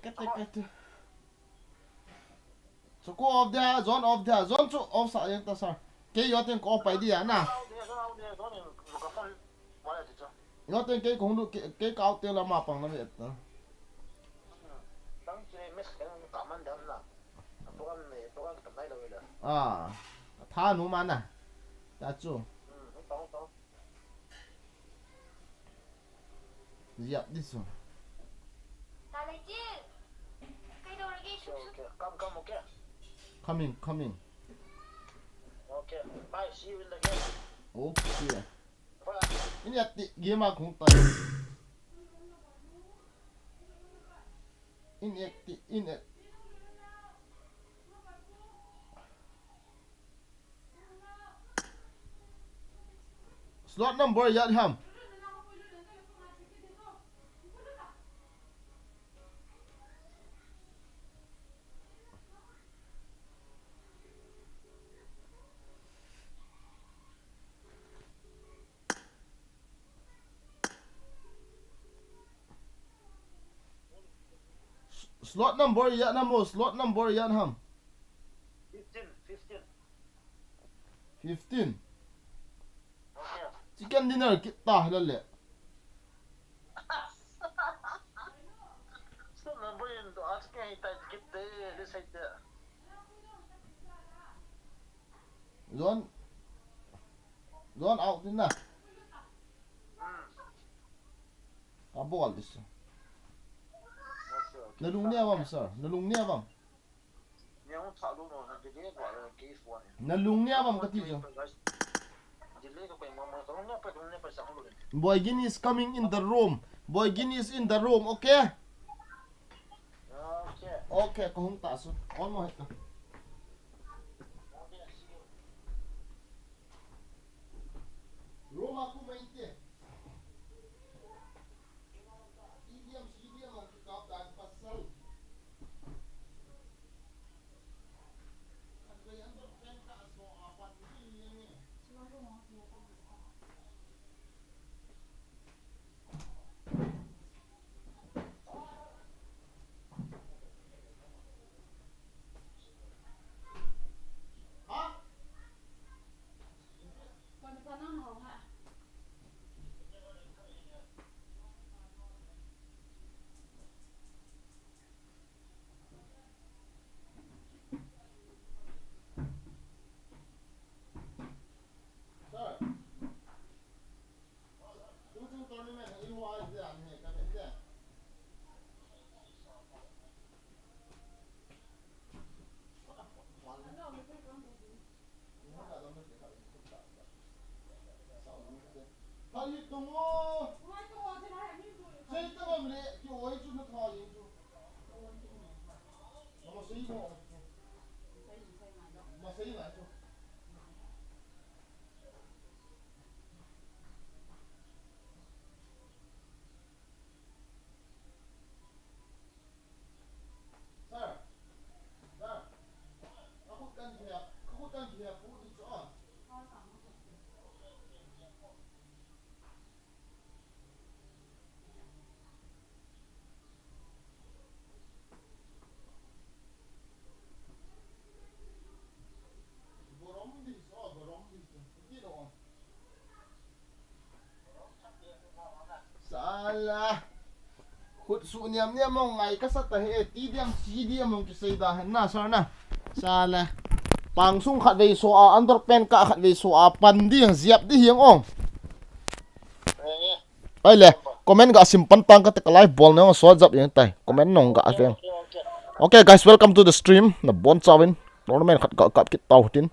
cái so go off there zone chu off sa yang ta sir ke yo ten ko pai di na yo ten ke kong du ke ka te la ma pang na vet na à tha nu man à ta chu dẹp đi xuống coming Okay, bye. See you in the game. okay Bye. ini ati game aku tay ini slot number yat ham slot number yat namo slot number yat ham 15 Okay. chicken dinner kita lalle So, number yun. Ask me, get this side there. zone out din na kabol dis Okay. nalungni awam sir nalungni awam Yung talo no, nagdili ko case 1. nalungni awam kati jo Dili ko pa yung mama. Kung na pa sa ulo. boy Gini is coming in the room boy Gini is in the room okay Okay. okay kung taso on mo hit Okay, see you. room aku mainte idiom ang kikap dan pasal ano yan ba penta so apat ni TOurNIMENT in was there ne ka bete Hãy subscribe cho kênh Ghiền Mì Gõ để không bỏ lỡ những video hấp dẫn Salah khut su niam niam mong ngai ka sat he ti diam si diam mong ki sei da na sar na salah pang sung khat vei so a underpen ka khat vei so a pan di ziap di hiang ong ai le comment ga simpan tang ka te live ball no so jap yang tai comment nong ga afeng okay guys welcome to the stream na bon chawin TOurNIMENT khat ka kap kit tau tin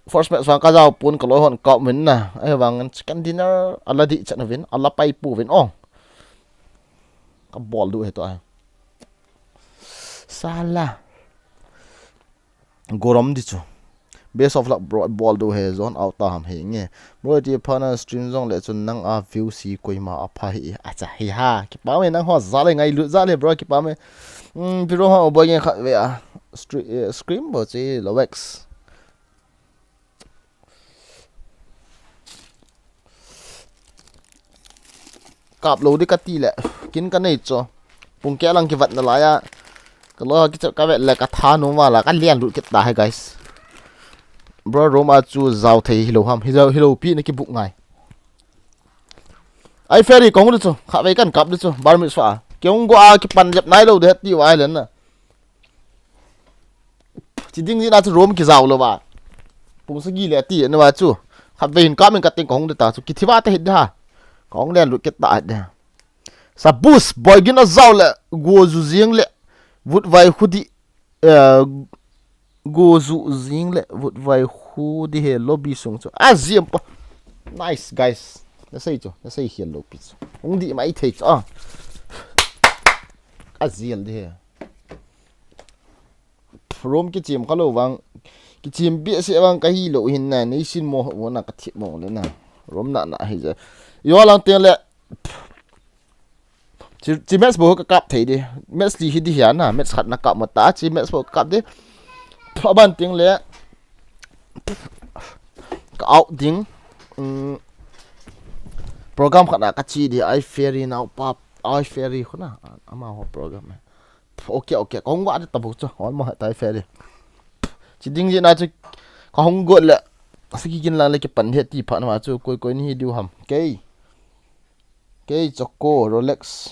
first match wang ka jaw pun ka lo hon ka min na ai wang chicken dinner ala di chat na vin ala pai pu vin ong ka ball du he to ai salah gorom di chu base of luck ball do he zone out ta ham he nge bro ti phana stream zong le chun nang a view si koima a pha hi acha hi ha ki pa me nang ho za le ngai lu za le bro ki pa me biro ha bo nge kha ve a scream bo chi lowex kap lo di ka ti le kin ka nei cho pung kia lang ki vat na la ya ka lo ki ka ve le ka tha nu ma la ka lian lut ki ta hai guys bro roma chu zau thei hilo ham hilo pi na ki buk ngai ai ferry kong du chu kha ve kan kap du chu bar mi swa kyong go a ki pan jap nai lo de ti wa len na chỉ đinh gì na chu rom ki zau lo ba pung sa gi le ti na wa chu kha ve hin ka min ka ting kong de ta chu ki thiwa ta hit ha kong len lut ki ta de sa bus boy gin a zau le go zu zieng le vut vai hudi go zu zieng le vut vai hudi he lobby sung chu a ziam pa nice guys na sei hian lo pi chu ong di mai thei chu a zial de he rom ki chim khalo wang ki chim bi se wang ka hi lo hin na nei sin mo na ka thi mo le na rom na hi je yo lang te le chỉ match bộ cái cặp thấy đi match gì đi hiển à match khát nó cặp một tá chỉ match bộ cặp đi phá ban tiếng lẽ cái tiếng program khát nó cái chi đi ai ferry nào pop ai ferry khôn à ama học program này ok có không quá đi tập bộ cho hỏi mà tại ferry chỉ tiếng gì nào chứ có không gọi là cái gì là cái bản hết thì phải mà chứ coi ni điều hầm cái choco Rolex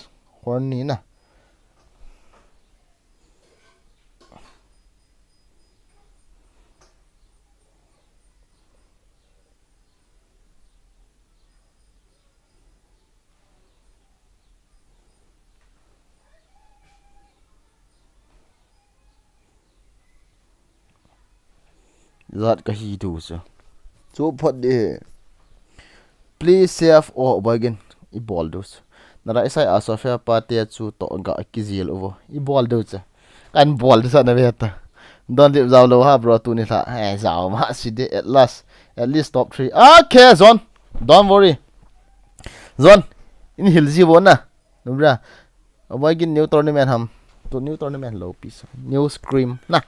horn ni na zat ka hi du so chu phot de please save or bagin I ball dos nara isai a sofia pate chu to ga kizil over I ball do cha kan ball sa na beta don dip zaw lo ha bro tu ni tha hai zaw ma si de at least top 3 okay zon don't worry zon in hilji bon na numra bagin new tournament ham to new tournament low piece new scream na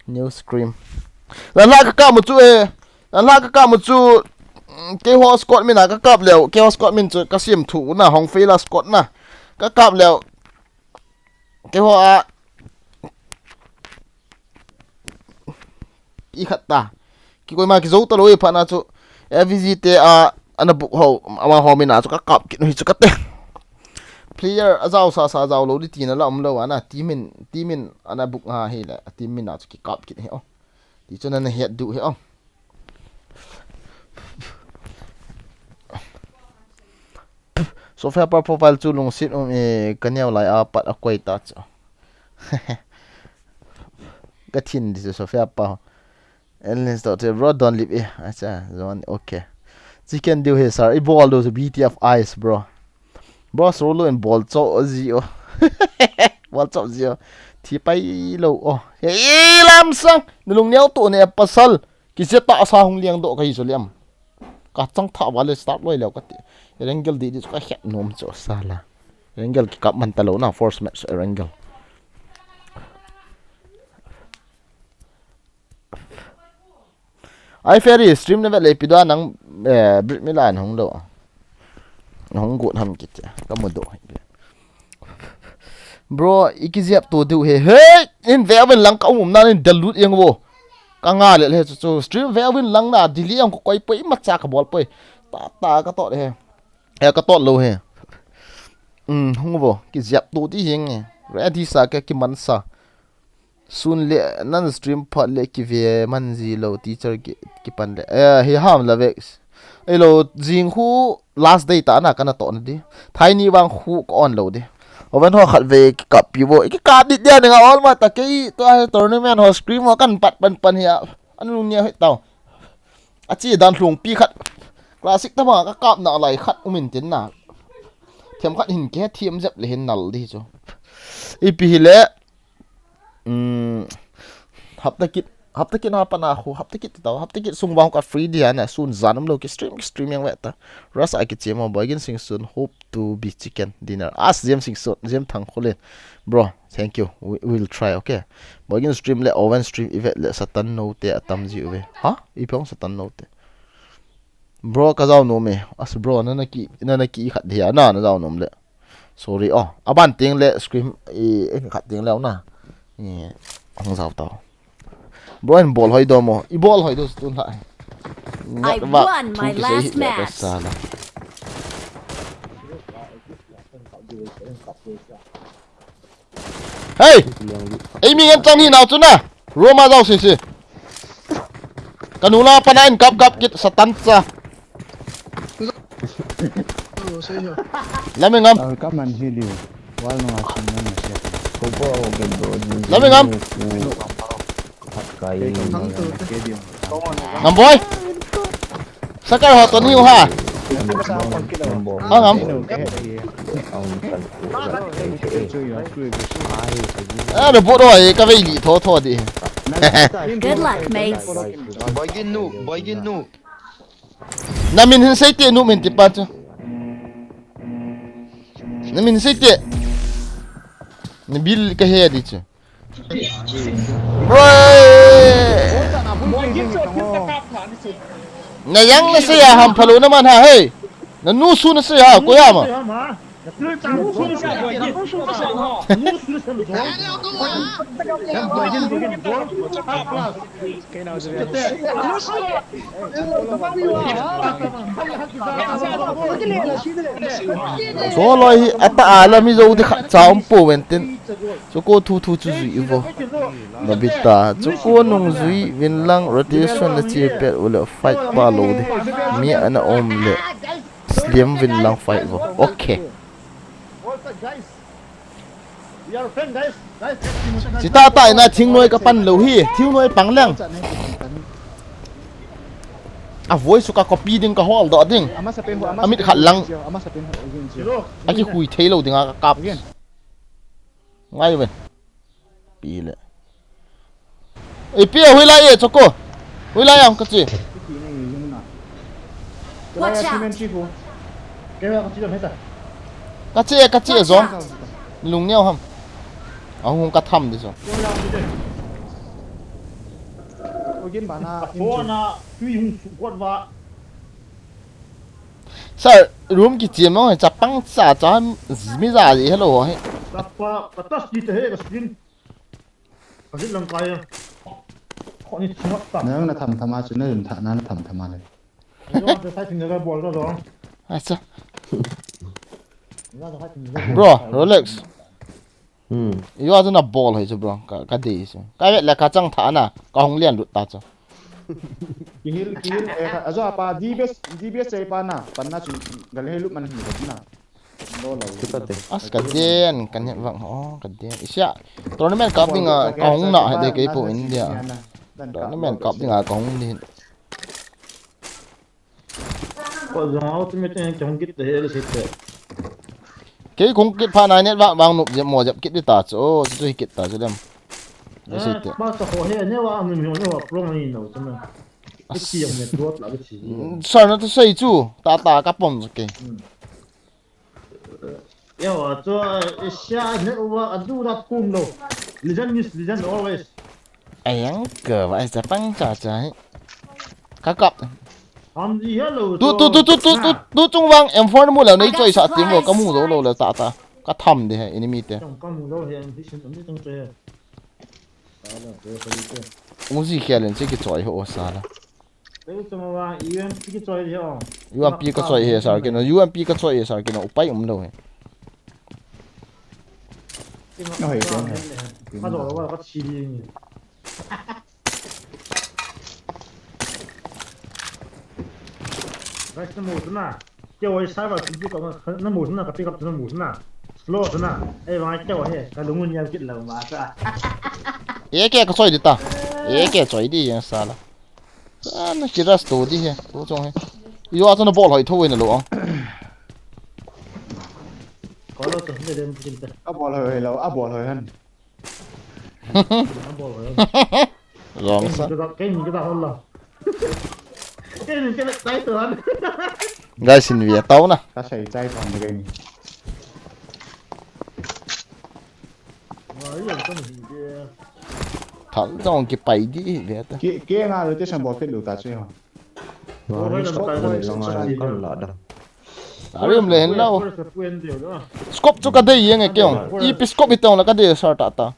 new scream la ka mu chu e la ka mu chu cái hoa Scott mình là các cặp liệu cái hoa Scott mình cái xiêm thủ là hồng phi là Scott nè các cặp liệu cái hoa ý khát ta cái coi mà cái dấu tao lôi phản à chú visite anh bục hậu mà họ mình là chú các cặp cái này chú các tên player azao sa azao lôi đi tiền là ông lâu à team mình anh bục ha hay là team mình là chú cái cặp cái này không thì cho nên là hiện đủ hiểu không Sofia profile chu lung sit kanyau lai a pat a kwai ta chu ka thin dis Sofia pa endless dot bro don't leave acha zone okay chicken do he sir I ball those BTF eyes bro solo and ball cho zio ball cho zio thi pai lo hey lam sang nulung neo tu ne pasal ki se ta sa hung liang do kai so liam ka chang tha wale start loi lo ka Erangel di ka het nom cho sala Erangel ki kap man talo na force match Erangel ai ferry stream na le pidwa nang Brit Milan hong do hong gut ham kit ka mo do bro ikiziap to do he in velvin lang ka na in dalut yang wo ka nga le chu stream velvin lang na dili ang ko koi poi ma cha ka bol poi ta ka to he ka to lo he hong bo ki ziap to ti hing ready sa ka ki man sa sun le nan stream phat le ki ve man ji lo teacher ki pan le he ham la vex ai lo jing hu last day ta na kana to na di thai ni wang hu ko on lo di oven ho khat ve ki kap pi bo ki ka di dia nga all ma ta ke to tournament ho scream ho kan pat pan hi anu nia he taw achi dan thlung pi khat classic ta ma ka kap na lai khat umin tin na thiam khat hin ke thiam jap le hin nal di cho ipi le hapta kit na pa na khu hapta kit sung bang ka free dia na sun zanam lo ki stream yang weta ras I ki chemo bagin sing soon hope to be chicken dinner as jem sing so jem thang khole bro thank you we will try okay bagin stream le oven stream event le satan no te atam ji we ha ipong satan no te bro ka zaw no me as bro na ki khat dia na zaw nom le sorry aban tiếng lệ scream khát tiếng leo na không sao tao bro anh ball hỏi đồ mà i ball hỏi đồ tuần lại I won my last match. Hey ấy mình ăn trăng đi nào chứ na Roma rau xì xì kanula panain kap kit satansa lami ngam kaman hiliw wal no asin na siya ko po lami ngam ngam boy sakar ho ton hiu ha ngam de bo rồi ka vei li tho đi Good luck, mates. Boy ginu. namin hin sai te nu min ti pa chu namin sai te ni bil ka he di chu na yang na sai ham phalo na man ha hey na nu su na sai ha ko ya ma số loài ata là mi dâu thì khát cháo bổ bên tên số cô thu chú duy vô là bị ta số cô nông duy viên lang rotation là chia bẹt là fight ba lô đi mi anh ôm lệ slim viên lang fight vô ok chỉ ta tại naทิ้ง nuôi cái pan lâu hi thiếu nuôi bằng lăng voi suka copy ding ka hol do ding amit khat lang aki hui thei lo ding ka kap ngai ben pi le e pi hui la e choko hui la yang ka chi Watch out. ka chi zo lung neo ham hung ka tham đi rồi sao room ki chiam nó chả băng xả cho mi ra gì hello hay nếu nó thầm thầm chứ nó đừng thả nó thầm thầm này acha bro Rolex yo azuna ball hai chu bro ka de chu ka la ka chang tha na ka hong lian ru ta chu kihil azo apa dbs sai pa na panna chu galhe lu man hi na lo lo as ka den kan he wang ho ka den isya tournament cup ding ka hong na hai de ke po india tournament cup ding ka hong ni Có gió ultimate trong kit thế là sẽ cái cũng cái pha này nét vang nụp dẹp mò dẹp kít đi tả chỗ tôi kít tả cho dem ba sao khó hết nhá wa mình hiểu nhá wa pro này nào cho nên cái gì mà tuột là cái gì sao nó xây chu ta cắp bom rồi kì ya wa cho xa nhá wa adu ra kum lo legend always anh cờ vậy sẽ băng trả trái cá cọp làm gì hết rồi tu trung vang em phone mua là lấy chơi sợ tiếng vào cái mũ rồi là ta cái thầm đi hay enemy thế trong cái mũ đó hiện thì sinh trong chơi uống gì kia lên chơi cái trò hộ sao là đấy cho mà wa UMP cái chơi đi không UMP cái trò hệ sao cái nó UMP cái trò hệ sao cái nó bay không đâu nó hiểu cái này bắt đầu là có chi đi cái nó mù thế nào kêu ai sai vào cái nó mù thế nào cái pick up nó mù thế nào slow thế nào ai vào kêu ai cái đúng nguyên nhân kịch là mà sao cái trò đi ta cái trò đi vậy sao là nó chỉ là store đi ha cố trong hay yo cho nó ball hỏi thôi nè lộ có đâu từng để đem kinh tế bỏ lời hơn rồi sao cái gì cái tao không lo cái tay từ anh gai xin việc tao nè ta xảy trai còn cái này thằng trong cái bay đi vậy ta kia nga rồi chứ bỏ phết đủ ta chơi không Arim lên đâu scope cho cái đây yang cái ông ip scope itu là cái đây sao ta ta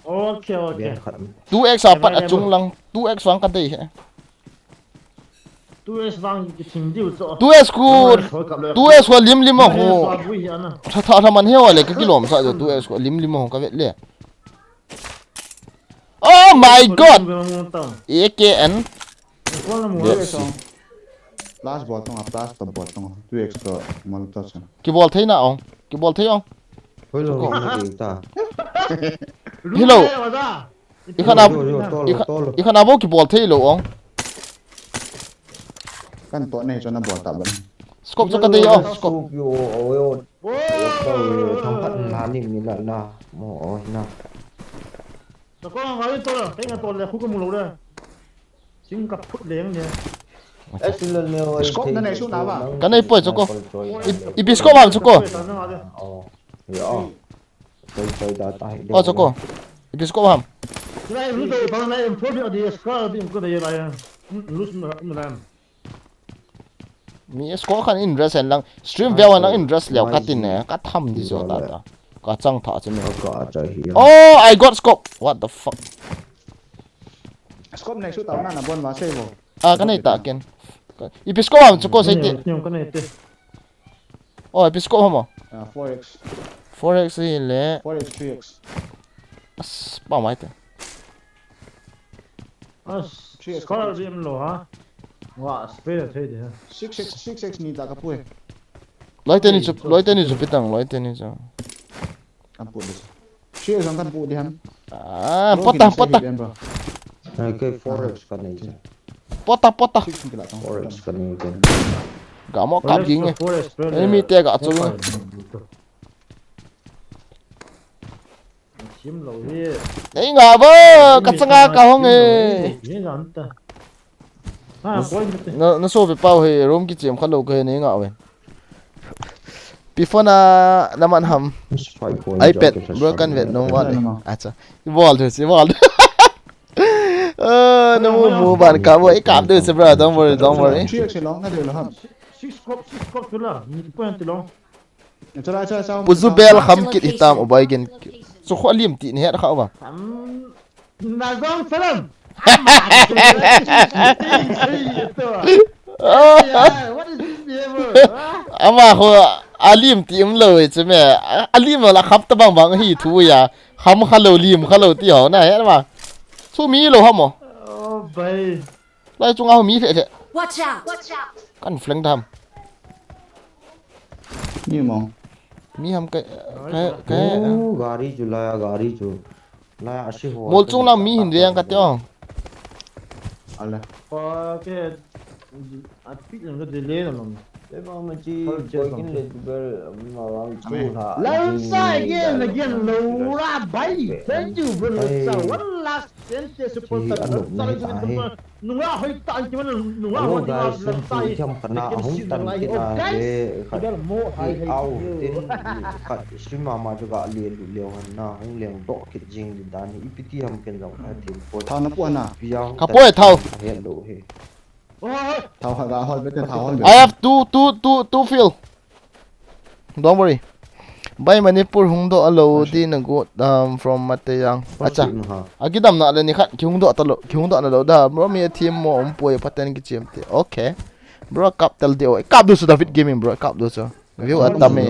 Ok ok. 2x sao bắt ở chung lăng 2x vang cái đây Tu es vang ting diu zo. 2x ku 2x ku lim mà ho thà mình hiểu là cái kilo mà sao rồi 2x ku lim mà ho cái vậy lẹ oh my god EKN Last ball tong last ball tong 2x to malta sen. cái ball thấy nào cái ball thấy không Hoi lo ni ta. hello ikan abo cái ball thấy lo ông Kan to nei cho na ball ta ban. scope cho cái đây ông scope Yo yo. Yo thong pat na ni ni la la. Mo na. Sao có nói tôi là cái nhà tôi là khu công mù rồi. Chính cặp phút liền nè. Excellent neo. Scope na nei su na ba. cái này bơi cho cô ip scope làm cho cô Oh. Yo. Tôi đã tai. cho cô ip scope làm Cái này lúc đầu tao này em phốt đi ở đi score đi cái này là lúc mà làm. mi scope kan interest en lang stream view na interest leo cắt tin nè cắt thăm đi rồi ta cả trăng thọ cho mình Có trời hiểu. oh I got scope what the fuck Scope nei su ta na ball wa save. cái này ta ken ip scope làm cho cô sai ti Nhưng cái này thì oh ip scope hả 4x 4x hi le 4x 3x. bao mai te score đi em lo ha. Wow, spray thế đấy. 6x ni ta ka pu. loi te ni chụp pitang loi te ni cho Kan pu dis. 3x ang kan pu di han. pota Này cái forex cái này chứ. pota 6 kila tong. Forex cái này cái. gã mò cặp gì nghe enemy te gã cho nghe Chim lầu đi. ấy ngã vơ cắt sang cả không nghe Gì vậy ta? À, quay mất. nó số về bao hệ room cái chiếm khăn đầu cái này ngã vậy before na naman ham iPad broken vet no one acha ball thôi chứ ball nó mua bàn cá với cạp được chứ bro don't worry 3x long na de lo ham. Six scope tu lah. Ni point tu long. Cha Uzubel kham kit hitam obay gen so kho lim ti ni het kha ba Na gong salam. What is this behavior? ama kho alim ti im loi che me alim la khap ta bang bang hi thu ya kham khalo lim khalo ti ho na het ba su mi lo hamo Oh, bay. lai chung au mi phe the Watch out! kan flank tham Ni mong. mi ham cái Gari chu la gari chu. La ashi ho. mol chung la mi hin riang ka tyo Ala. Okay. At pit lang cái delay na long. Thế mà mình chỉ coi cái lên Google mà làm chu thà. Lâu sai again low ra bay. Thank you for the one last sentence supporter. Nung ra hoy tan chứ mà nung ra hoy tan sai. Trong phần nào không tan cái nào để khát ao đến khát stream mà cho gã liền liều hắn na không liền độ cái gì đi đàn ipt ham cái dòng thì phôi Thao na pu na. video ka poe thau hiện độ he Thao ha ga hol bete thao hol. I have two fill don't worry by manipur hung do alo di na go from matayang acha agidam na le ni khat kyung do na lo da bro mi team mo om poi paten ki chem te okay bro kap tel de oi kap do su david gaming bro kap do so view atame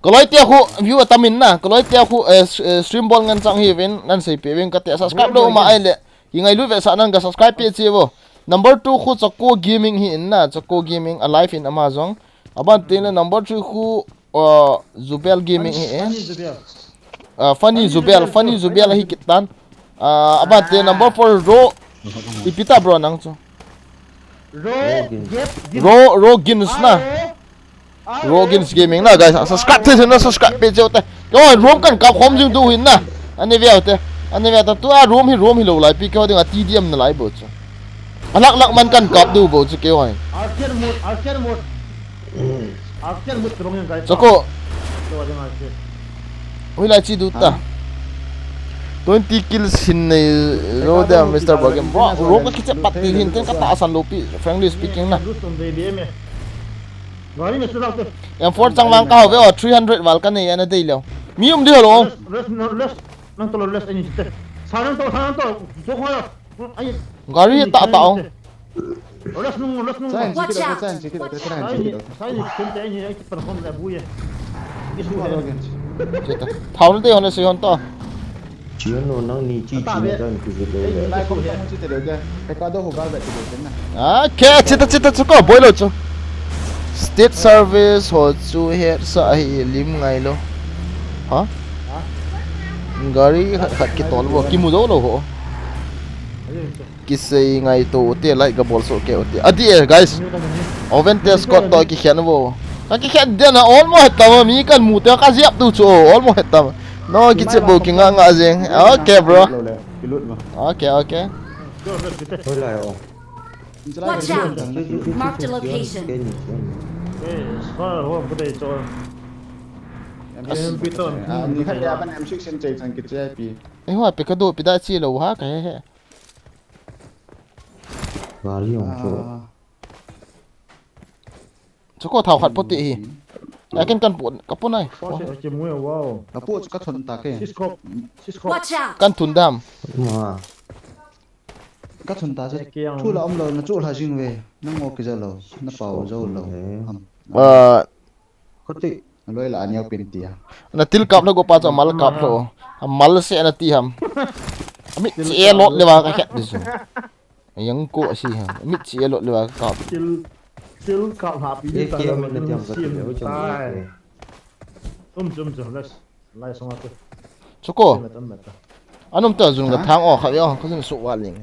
ko loi te khu view atamin na ko loi te khu stream ball ngan chang hi ven nan sei pe ven ka te subscribe do ma ai le ingai lu ve sa nan ga subscribe pe che bo number 2 khu chako gaming hi in na chako gaming alive in amazon aban te na number 3 khu Zubel gaming hi funny Zubel hi kitan aban te number 4 ro ipita bro nang cho ro gins na Rogins gaming na guys subscribe te na subscribe pe je te ko room kan ka khom jing du hin na ani ve te tu a room hi lo lai pi ko ding a tdm na lai bo cho alak man kan kap du bo chu ke hoi Archer mode terong yang guys. choko Tu ada macam. oi lai chi du ta 20 kills hin nei ro da Mr. Bargain bro ro ka kicha pat ti hin ten ka ta san lo pi frankly speaking na Gari na sura te. em Ford chang mang ka ve 300 wal kan nei ana dei lo mi um de lo Les nang tolo les ani te. Sanan to so khoya. Ai gari ta tao les nung. Sai Watch sikit out. sai sikit Watch sai out. sikit. Sai ni kente ai ai per hom la buye. Isu ada lagi. cheta thau nó de hon se hon to Chiến nó năng ni chi chi chân cứ việc đấy. Lai kom tong chi te de ke. Ka do ho ga ba te de na. okay cheta chuko boy lo chu state service ho chu he sa hi lim ngai lo ha gari khat ki tol bo ki mu do lo ho ki sei ngai to te lai ga bol so ke ote adi guys oven test ko to ki khen bo ki khen de na almost ta mi kan mu te ka ziap tu chu almost ta no ki che bo ki nga jeng okay bro Pilut ma. okay Thôi lại rồi. Watch out. Marked a location. Spa ho ko dei cho. Em piton. Ni khat ya ban em sik sen chei sang kit che pi. ai hoa pe ka do pi da chi lo ha ka he Và liều chỗ. chu ko thau khat poti hi ai kan pon ka pon ai Ko se che mu wow. La pu ka thon ta ke. Cisco. Watch out. kan thun dam Mà Ka thon ta che. Thu la om lo na chu la jing we. Na ngo ki ja lo. Na pau zo lo. có thể Loi la aniao pin tia. na til kap na go pa cha mal kap lo mal se na ti ham mi che lot le wa ka khat dis yang ko si ha mi che lot le wa ka Still can't happy. cái kia mình là tiệm vật liệu trong Tai. Let's. Lai song ate. chu ko Metam. anum ta zun ga thang o kha yo ka zun su wa ling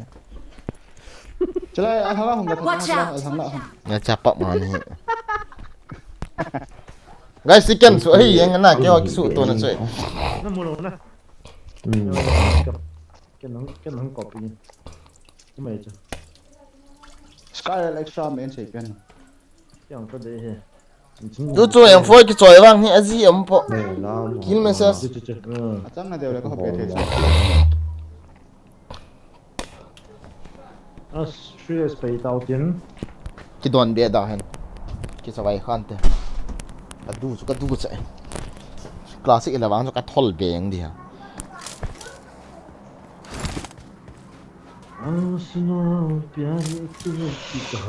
Chalai thang la hong ga Watch out. thang la. ya cha pa man hi guys chicken su hi yang na ke wa ki su to na choi Na mu lo na. Cái nắng copy. Cái mày chứ. Sky extra men sei pen. Cái ông có đấy he. du chu em foi ki choi wang hi azi am po này là kill message Chứ. Acham na de le ko pe the. Australia space tao tiến. ki don be da hen ki sa vai khan te adu chu ka du che classic la wang chu ka thol be ang dia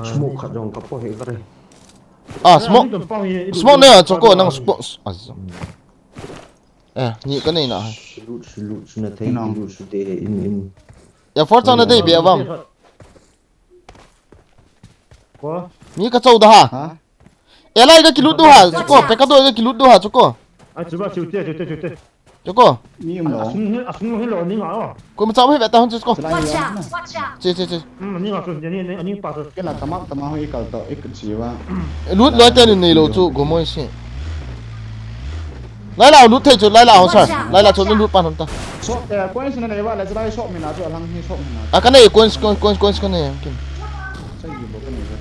smoke khát rong cặp hệ cái này. smoke ne chu ko nang smoke ni ka nei na Lụt nó thấy lụt để in ya for chang na dei be wam Có. ni ka chau da ha Ha? elai ga kilut du ha chu ko pe ka do ga kilut du ha chu ko À chú ba chú tê. chu ko Mi um lo. Sung hết rồi, ní ngã rồi. ko ma chau he be ta hon chu ko Watch out. Watch out. che Ní ngã rồi, ní pa rồi. Cái là tama hoi kal to ik chi wa. lut loi te ni nei lo chu go moi si lai lao lut thei chu lai lao sar lai lao chu lut pan hon ta So point na ne wa la jai shop mi na chu lang hi shop mi na. a ka nei coins ka nei kim Sai gi bo ka ni ka.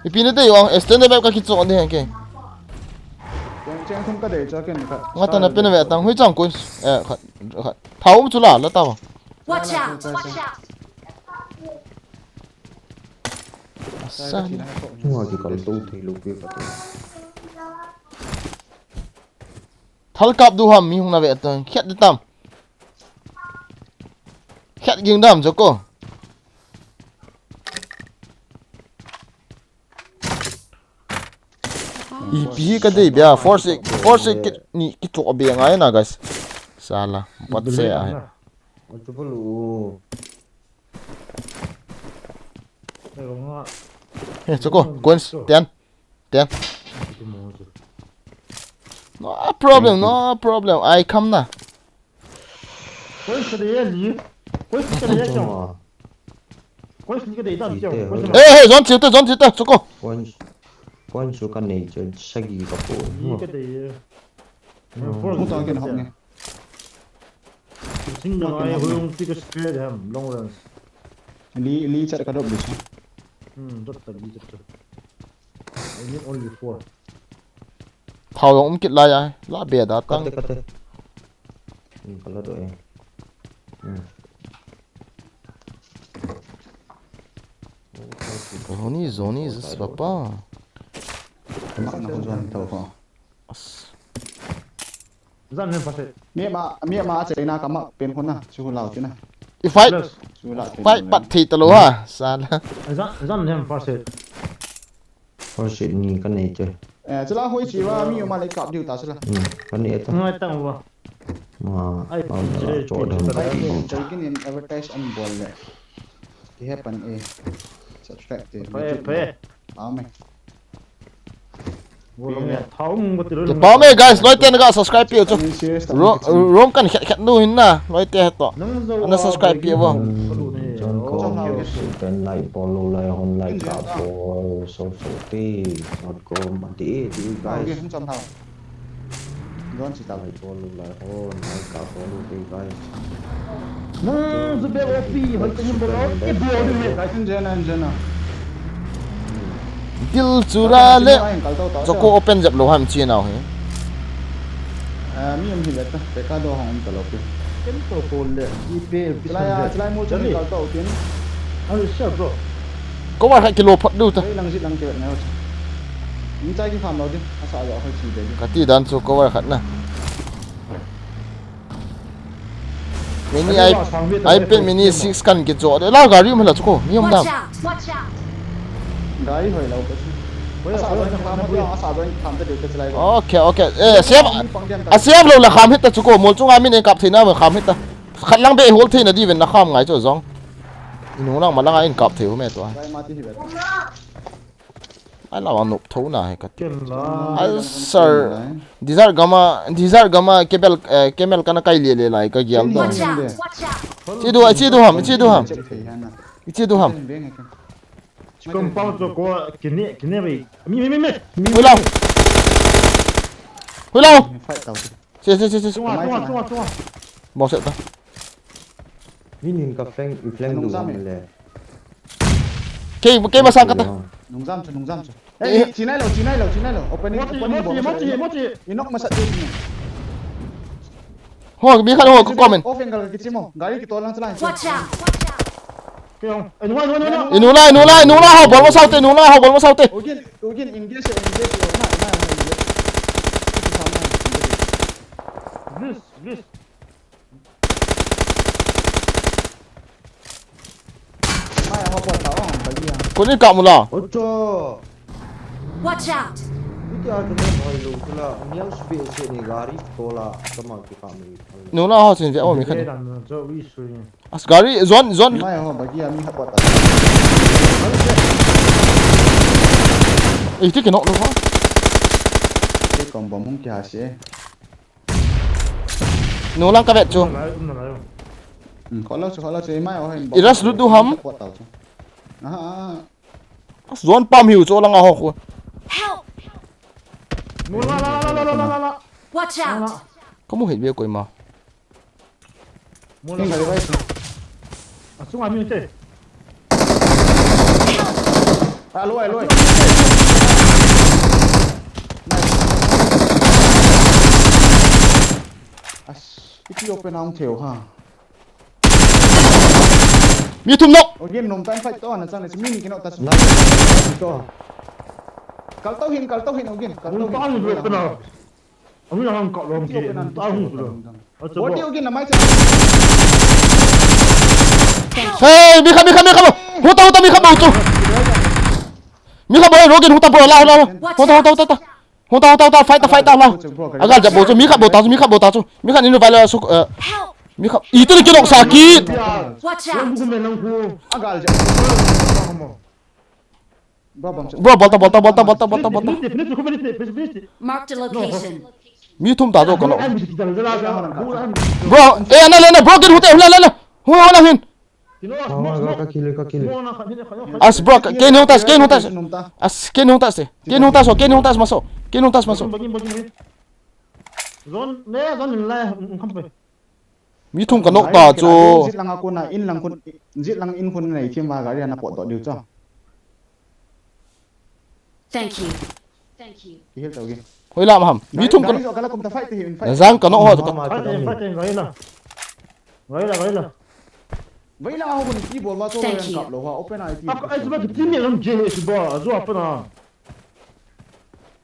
ipin de yo extend ba ka ki chu on de ke Chang thum ka de cha ken ka. nga ta na pe na ve tang hui chang coins khat thau chu la ta wa Watch out. Watch out. sa ngoài thì còn tu thì lục việc cả tu. thal kap du ham mi hung na ve tang khet de tam khet ging dam chu ko ipi ka dei bia force ki ni ki chu be ngai na guys sala what say ai Còn chú phải lụ. Đây có ngã. hey chu ko coins ten no problem I come na Quên cái đấy gì? Quên cái đấy Nhưng chồng. mà Quên cái đấy tao chồng. hey zon chiu te chu ko quan số căn này cho sai gì cả bộ. Cái đấy. Không to ken học nghe. Chính là ai hướng cái square ham long run. Li cha ka do bi. Rất là đi rất. I need only 4. thau yong kit la ya la be da tang Cắt thế. Kalau doa. Zoni is papa Mak na ko zon tau ko. Zan nem pase. Mi ma che na ka mak pen kon na chu lao ti na. Fight Chu la. fight bắt thì tao ha san Zan nem pase. Có chuyện gì cái này chơi. Chu la hoi chi wa mi ma lai kap diu ta chu la. Cái này thôi. Ngai tang wa. Mà Ai, chỗ đường Sai này ki chai kin in advertise an bol le. Ti happen e. Subscribe ti. Pe. Ame. Wo long thau mung bat ro. bỏ mẹ guys lôi tiền cái subscribe piu cho Serious. rom kan khét nu hin na lôi tiền to anh subscribe piu vô John có kiểu sự tên lại follow lại hôn lại cả bộ số tí John có mà tí Guys, guys không chọn thảo. Don chỉ tao lại follow lại hôn lại cả follow tí guys. Nang zu be opi hoi tang bo ro. E bo ni. cái chân trên nào. dil chura le cho cô open dập lỗ ham chi nào hết Mi em hilet ta. Pecado hong talo pe. Ken to ko le. I pe. Celai mo chân kal tao tiến. Ai sure bro. có bao nhiêu kilo phật đâu ta Đây lang lang ke na. Ni chai ki pham lo đi. Asa yo hoi chi de. cái tí đàn số có bao nhiêu na mini ai pen mini 6 kan cái chỗ đấy là gari mà là chỗ mi không Watch nào out! Watch out! Gái hoi lo pe. Asa yo pham te de ke celai. ok sếp lâu là khám hết ta chỗ một chúng ai mình cặp thì nào mà khám hết ta khát lăng bể hول thì là đi về nó khám ngay chỗ giống nó đang mà lăng ai cặp thì mẹ tôi Gái ma ti hilet. ai làm ăn nộp thấu này cái Ken la. ai sir dessert gama kemel kana kai le lại cái gial đó Watch out! Watch out! chi du ham Check thei hana. chi du ham Beng ke. Kom pa to ko kine be. Mi. hui lâu Fight tao. chi Sunga. mau sợ ta Vinin cà phê phèn đủ lẹ. cái mà sang cái ta Nung jam. Eh, chinai lo. Opening Moti. Inok masat dia sini. hoa biết khai hoa có comment Off angle kita mo. Gari kita orang celai. Watch out! Kyong. No. inu lai học bóng sau tê Ugin English na. This. Mai apa buat tahu bagi yang. có nên cạo một lò Ôi trời. Watch out! Cái ai cho nên hỏi luôn là miếng space sẽ này gari tola cái mà cái family. inu lai hoa xin vẽ hoa mình khăn Dan zo wi su ni. gari zon Mai apa bagi yang mi buat tahu. ý cái nọ đúng không Dia kom bom mungkin hasil. inu lang cái vẹt chưa Lai. Kalau saya mai orang. Iras dulu ham. Buat tahu. zon pam hiu chỗ lang hoa Help! No la. Watch out! có một hình bia quỷ mà Ini kali baik. Sunga mi te. Loi. Iki open ang theo ha. mi thum nọ Ugin nom tan fight to na sang ni mini kino tas. Lại cho. Kal tau hin Ugin. Un ta ni be pena. Ami hang ko lom ki. Ta hu lo. Body Ugin na mai. hey mi khăm huta mi khăm bầu chu mi khăm bầu rogen huta bầu la huta fight ta la agar jab bầu chu mi khăm bầu ta chu mi khăm inu vai la su Help! mi khăm itu ki dok sakit Watch Yang out! buku menang ku. Agal je. Babam. bro bolta Finish ku. Marked a location. mi thum ta do kono Am bi kita la. bro ana bro gen huta hula hin Kino Cái kile. as bro ken hutas as ken hutas masuk Bagi. Zon la kampe. mi thum kanok ta chu Zit lang ako na zit lang in kun này chim gari na po to điều cho. Thank you. Ihil tau gi. hoi lam ham mi thum kan Kala kum ta fight ti hin na fight. zang kanok ho Fighting gaila. Vậy là ako kun ki bol ma to Thank yang you. kap lo ha open IT. Apa ai sebab tim ni lam je si ba. Zo apa na.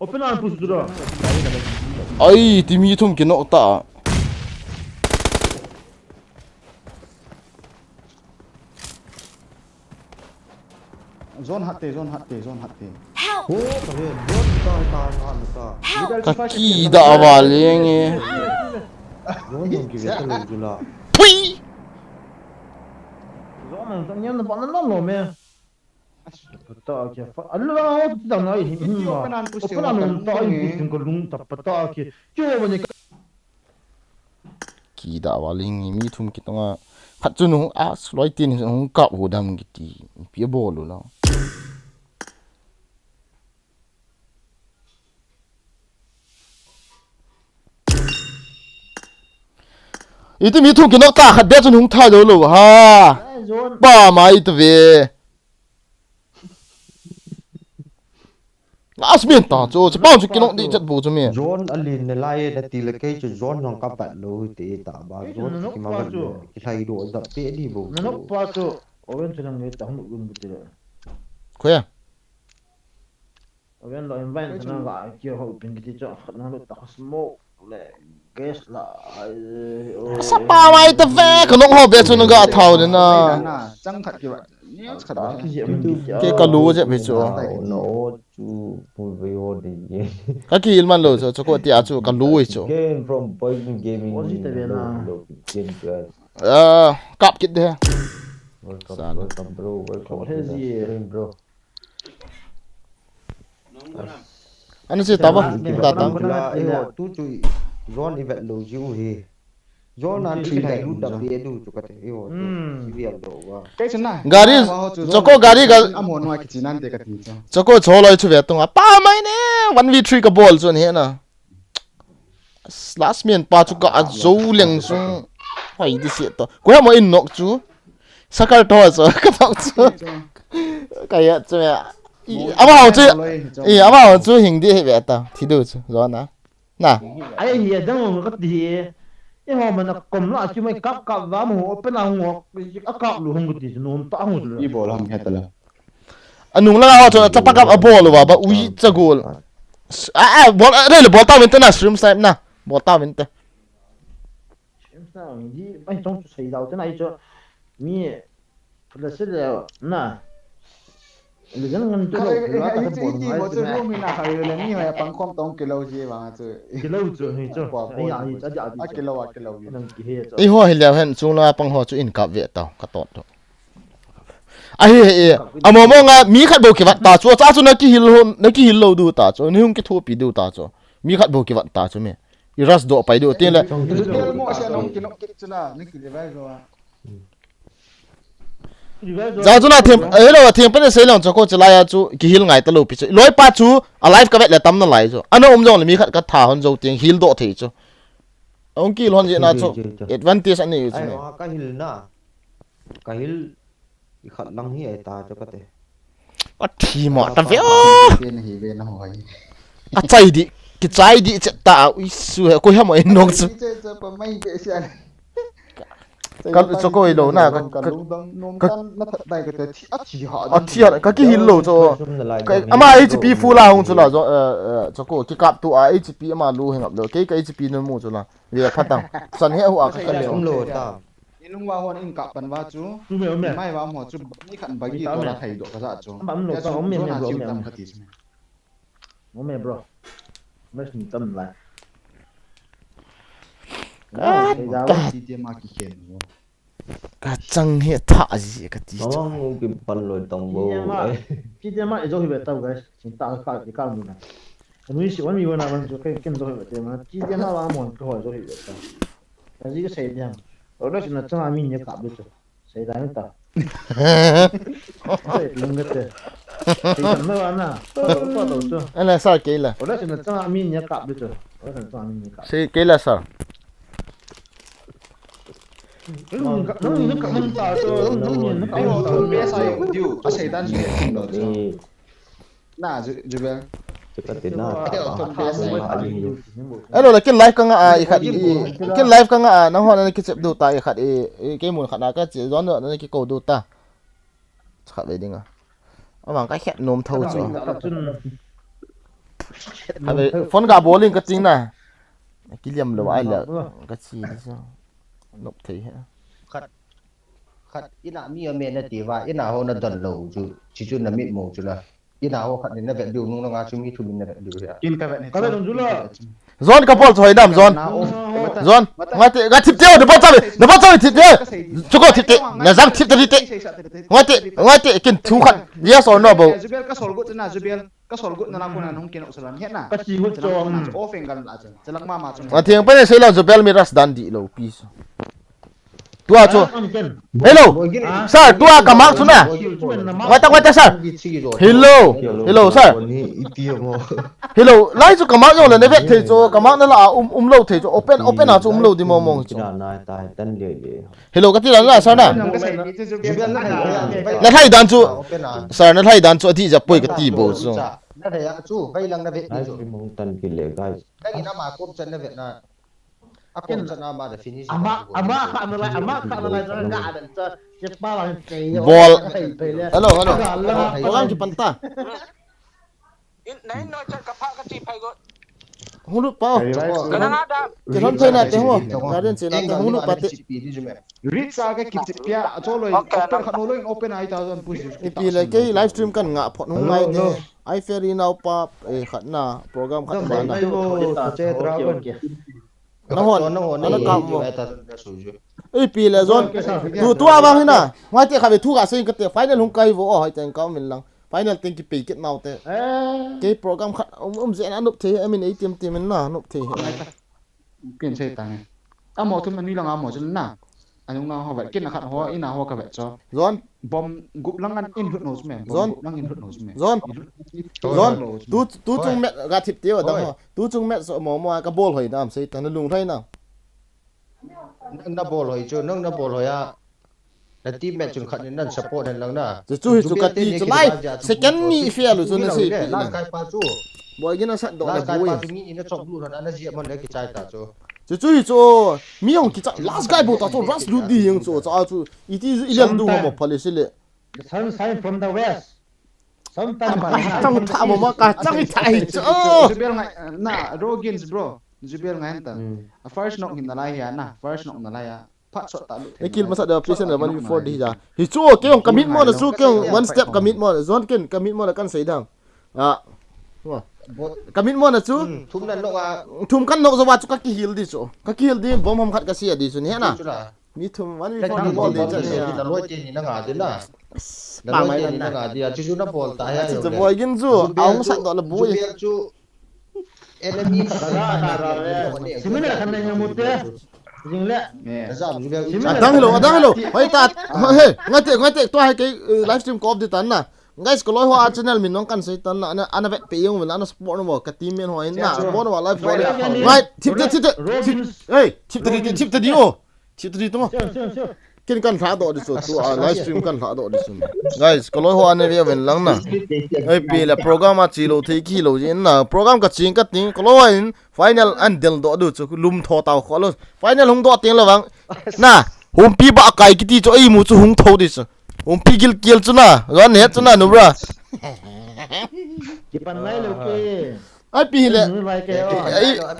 open on push duro ai ti mi thum ki no ta zone hatte Help! Ô, cái này rất ta. kaki da wa leng e Nó dùng cái việc lâu rồi là. pui zo man tan yan ba nan lo me pata ke fa Allah ta na yi open on ta yi push ko lung ta pata ke jo ba ni ki da wa leng mi thum ki tonga khat chu nu a sloi tin hung ka hu dam ki ti pi bo lu la itu mi thum ki no ta khat be chu hung tha do lo ha zone ba mai tu ve last min ta chu bao chu ki no di chat bu chu me John alin ne lai da ti le kai chu John nong ka pat lo te ta ba John ki ma ga ki thai do da pe di bo. na no pa so oven chu nang ta hum gun bu tira khoya oven lo invite na ga ki ho pin ki cha na lo ta smoke le gas la sa ba mai tu ve ko no ho be chu no ga thau de na chăng khát kiểu nhé khát ta vậy ki je min ki ke ka lu je be chu No chu pu ve o de. ka ki il man lo chu ko ti a chu ka lu chu Game from Poison Gaming. Ozzy ta ve na. Game guys. kap kit de Welcome bro. Welcome to the stream bro. anh sẽ tao ba ta ta Là yo tu chu John event lo ju he. John an thi thai du da pe du chu ka te yo tu vi al do wa. cái chân này gari choko gari ga amon ngoài cái chân này để cái gì chứ choko choloi chu ve tonga pa mai ne 1v3 ka ball chun he na last min pa chu ka zo leng chu hoi di se to ko mo in nok chu sakal to so ka tok chu ka ya chu ya ama ho chu ama ho chu hing di he ve ta thi du chu ro na na ai hi dang ko ti e ho man kom la chu mai kap kap wa mo open na ngo a kap lu hung ti no ta hu đi bộ làm hết rồi anung la ho chu ta pa kap a ball wa ba ui cha gol ball re le ball ta win ta na stream side na ball ta win ta sao đi anh trong xây đầu thế này cho mi là sẽ là na người dân ngân cho cái nó ta cái cái gì bộ gì nói mà thế tôi này không mình là cái là như vậy bằng con tông kilo gì mà tôi cái lâu rồi thì cho anh nhà thì chắc à kilo gì đừng kỳ hệ cho i ho hi le hen chu la pang ho chu in ka ve ta ka tot to a hi amo mo nga mi khat bo ki wat ta chu cha chu na ki hil lo du ta chu ni hung ki thu pi du ta chu mi khat bo ki wat ta chu me i ras do pai du tin le cái mỏ xe nông cái nông cái chân nào nó cái vậy rồi za chu na them ai lo them pa ne se long chu ko chu la ya chu ki hil ngai ta lo pi chu loi pa chu alive ka vet le tam na lai chu ano jong le mi khat ka tha hon zo ting hil do the chu ông ki lon je na chu advantage ani chu Ai me wa ka hil na. Ka hil khat lang hi ai ta cho ka te. a thi mo ta ve bên này bên nó hỏi a chai di ki chai di che ta ui su ko ha mo in nong chu chơi chơi mà mấy cái xe này ka cho ko i lo na ka lung dong nôm tan nó thật đây cái thì chỉ họ a thi ka ki hil lo chu cái ama hp full la hung chu la zo cho ko ki kap tu a hp ama lu heng up lo ke ka hp no mu chu la ve phatang san he hu a ka Ka le um lo ta. in wa hon in cặp phần va chú tu me me mai wa mo chú ni khăn bagi to la thai do ka za chú bấm lột tao bấm mềm mềm chịu mềm tâm cái gì bấm mềm bro mới xin tâm lại chi tiêm ma ki khen ka chang he tha ji ka ti Nó ngu kim pan loi tong bo. chi tiêm mà rồi về tao guys xin tao khai cái cao nữa mình chỉ muốn mình muốn làm cho cái rồi về tiêm mà chi tiêm mà làm món câu hỏi rồi về tao cái gì cái xây tiêm ở đó chỉ là trong mình nhớ cặp được rồi xây ra nữa tao xây lưng cái thế thì cần mấy bạn à tao đâu chưa anh là sao ke la ở đó chỉ là trong mình nhớ cặp được rồi ở đó trong mình nhớ cặp se ke la sao nó cặp mình tao cho nó nhìn nó ai ho cặp tu mình be tao sai diu a sai dan su kin do chú Ni na ju be chu ka te na. alo la kin live ka nga a khat kin live ka nga a na ho na ki chep du ta i khat e ke mun khat na ka che zon no na ki ko du ta khat le dinga awang ka khet nom thau chu Hadi phone ga bowling ka ting na. Kiliam lo ai la ka chi đi sao. Nộp thấy hả? khát ina mi ở miền này thì và ina hồ nó đần lâu chú chú nó mịn mồ chú là ina hồ khát nên nó vẹn điều nung nó ngã chú mi chú mình nó vẹn điều vậy. Kin ka vet ni. Ka vet dulu. Zon ka bol thôi đam zon. Zon, ngai thip tiêu, nó bắt chơi thip tiêu. Chú có thip tiêu, nó giang thip tiêu tiêu. Ngai tiêu, kin thu khát. Yes or no bầu. Zubel ka sol gut na Zubel ka sol gut na lang ko na nung kin usalan het na. Ka chi hut chong. Offeng kan la chen. Celak mama chung. Mà thieng bên này là Zubel miras dan di lo peace. Tua cho. Hello. Sir, tua ka mak suna. Ngoi ta sir. Hello sir. Hello, lai cho ka mak yo le ne vet thei cho ka mak na la lâu thei cho open à cho lâu đi mong mong cho. Hello cái gì là sir na. Na thai dan chu. Sir na thai dan chu thi ja poi ka ti bo cho. Nó thầy chú vay lăng nó vẹn Ai điều. cái mong tan cái lệ guys. Cái gì nó mà cốp chân nó vẹn na. Cốp chân nó mà để finish. Ama ka nalai sa nga adan sa siapa lang kayo. Ball. Hello. Program ki panta. Nãy nói chắc cặp cái gì phải gọi Hung lu pao. cái nó đã Cái thon phai na te ho. Ga den che na te hung lu pa te. Reach sa ka kit pia cholo open khat no loin open 8000 push. Ipi le ke live stream kan nga phot hung ngai te. Ai ferry now pa e khat na program khat ba na. Nó hồn nó cầm vô. Ipi le zon. Tu abang hina. Ngai te kha be thu ga sein ka te final hung kai vô hai ten ka min lang. Final ten ki pe ket now te. Cái program khat dễ na nộp thế em mình ấy tiêm mình na nộp thế. Kin sei tang. Amo thum ani lang amo chun na. Anong na ho vet kin na khat ho ina ho ka vet cho. Zon. Bom gup lang an in hut nos me. Zon. Lang in hut nos me. Zon. Tu chung mẹ gà thịt tiêu ở đâu. Tu chung mẹ sợ mò cái bol hỏi đam xây tao nó lùng thấy nào. Nó bol hỏi chứ nó bol hỏi à. Là team match chung khát nên nó support nên lang na. Chứ cái tí chứ lại second ni fair rồi cho nên xây. Là cái pa chú. Bởi cái nó sẵn độ Là là cái vui. pa chú mi nó chọc luôn nó diệt mình đấy cái trái ta chú. Chứ mi ông cái last guy bộ tao cho last root đi nhưng cho chú ý tí ý lần đu một phần xí lệ. The sun shine from the west. Sometimes Trong thả mà cả trong cái thải chứ. Zubel ngai na Rogins bro. Zubel ngai ta. First knock in the lai ya na. First knock na lai ya. Pat shot ta lu. Cái kill mà sao được prisoner one before đi ra. Thì chú cái ông commit mode chú cái one step commit mode zone cái commit mode là căn sấy đằng. À. Commit mode chú. Thum nan lo à. Thum kan nok zawa chu ka ki heal di chu. Ka ki heal di bom hom khat ka sia di chu ne na. Mi thum one before di ball di cha ne. Là lôi tiền nó ngã đến na. Là lôi tiền nó ngã đi à chú nó bol ta ya. Chu boy gin chu aung sa do la bui. Chú enemy Simina kan na mute. Jing le. Adang hello. Hoi ta. He, ngate to hai cái livestream ko of di tan na. Guys, kalau hoa channel min nong kan sei tan na ana vet pe yung min ana support no ka team men ho na bo no live for right tip hey tip di o tip di to kin kan tha do di so tu livestream kan tha do di so guys kalau hoa ne ve ven lang na ei pe la program a chi lo thei ki lo jin na program ka ching ka ting kalau in final an del do du chu lum tho taw kho lo final hung do ting lawang na hum pi ba kai ki ti cho ei mu chu hung tho di so pi kill chu na ron het chu na nu bra Kipan lai lo ke. ai pi le Lai ke.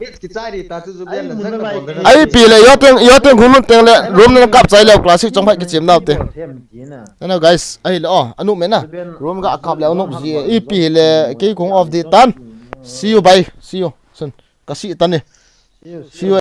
biết cái trái đi ta chú Zubel là rất là bol. ai pi le yo teng hun teng le room na kap chai le classic chong phai ki chem naw te Thêm gì nè. na guys ai le anu me na room ga kap le anu ji ai pi le ke kong of the tan see you bye see you sun ka si tan ni see you